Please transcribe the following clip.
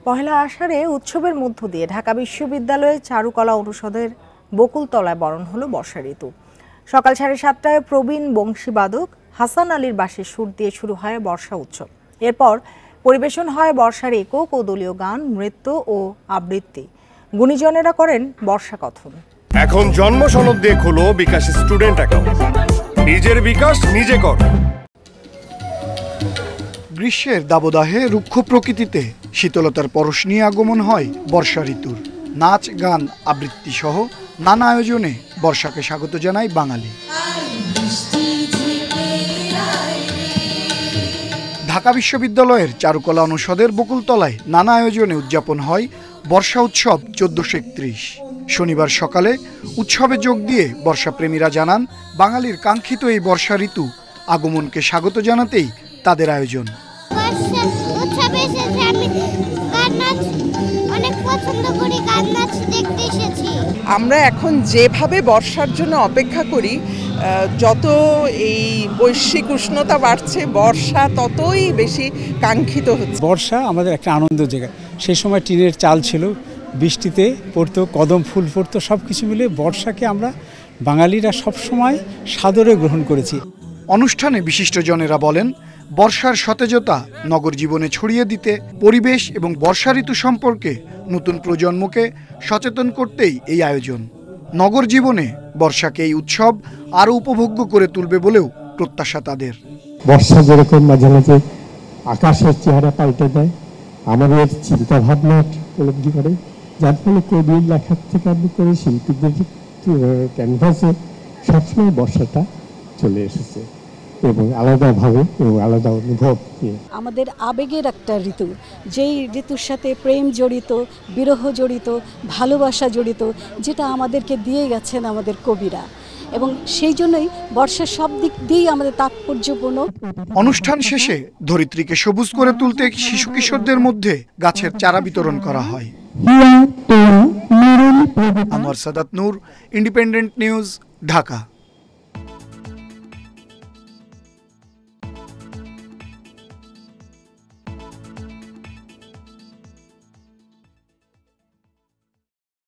পহেলা আষাঢ়ে উৎসবের মধ্য দিয়ে ঢাকা বিশ্ববিদ্যালয়ের চারুকলা অনুষদের বকুলতলায় বরণ হলো বর্ষা ঋতু। সকাল 7:30টায় প্রবীণ বংশীবাদক হাসান আলীর বাঁশির সুর দিয়ে শুরু হয় বর্ষা উৎসব। এরপর পরিবেশন হয় বর্ষার একক ও দলীয় গান, নৃত্য ও আবৃত্তি। গুণীজনেরা করেন বর্ষা কথন। এখন জন্ম সনদ দিয়ে খোলো বিকাশ স্টুডেন্ট অ্যাকাউন্ট। নিজের বিকাশ নিজে কর। গ্রীষ্মের দাবদাহে রুক্ষ প্রকৃতিতে শীতলতার পরশ নিয়ে আগমন হয় বর্ষা ঋতুর। নাচ, গান, আবৃত্তি সহ নানা আয়োজনে বর্ষাকে স্বাগত জানায় বাঙালি। ঢাকা বিশ্ববিদ্যালয়ের চারুকলা অনুষদের বকুলতলায় নানা আয়োজনে উদযাপন হয় বর্ষা উৎসব 1431। শনিবার সকালে উৎসবে যোগ দিয়ে বর্ষাপ্রেমীরা জানান, বাঙালির কাঙ্ক্ষিত এই বর্ষা ঋতু আগমনকে স্বাগত জানাতেই তাদের আয়োজন। আমরা এখন যেভাবে বর্ষার জন্য অপেক্ষা করি, যত এই বৈশ্বিক উষ্ণতা বাড়ছে, বর্ষা ততই বেশি কাঙ্ক্ষিত হচ্ছে। বর্ষা আমাদের একটা আনন্দ জায়গা। সেই সময় টিনের চাল ছিল, বৃষ্টিতে পড়তো, কদম ফুল পড়তো, সব কিছু মিলে বর্ষাকে আমরা বাঙালিরা সবসময় সাদরে গ্রহণ করেছি। অনুষ্ঠানে বিশিষ্টজনেরা বলেন, বর্ষার সতেজতা নগর জীবনে ছড়িয়ে দিতে, পরিবেশ এবং বর্ষা ঋতু সম্পর্কে নতুন প্রজন্মকে সচেতন করতেই এই আয়োজন। নগর জীবনে বর্ষাকে এই উৎসব আরও উপভোগ্য করে তুলবে বলেও প্রত্যাশা তাদের। বর্ষা যেরকম মাঝে মাঝে আকাশের চেহারা পাল্টে দেয়, আমাদের চিন্তা ভাবনা উপলব্ধি করে, যার ফলে কবির লেখার থেকে আরম্ভ করে শিল্পীদের ক্যানভাসে সবসময় বর্ষাটা চলে এসেছে এবং আলাদাভাবে এবং আলাদা অনুভব নিয়ে। আমাদের আবেগের একটা ঋতু, যেই ঋতুর সাথে প্রেম জড়িত, বিরহ জড়িত, ভালোবাসা জড়িত, যেটা আমাদেরকে দিয়ে গেছেন আমাদের কবিরা, এবং সেই জন্যই বর্ষার সব দিক দিয়েই আমাদের তাৎপর্যপূর্ণ। অনুষ্ঠান শেষে ধরিত্রীকে সবুজ করে তুলতে শিশু কিশোরদের মধ্যে গাছের চারা বিতরণ করা হয়। আনোয়ার সাদাত নূর, ইন্ডিপেন্ডেন্ট নিউজ, ঢাকা।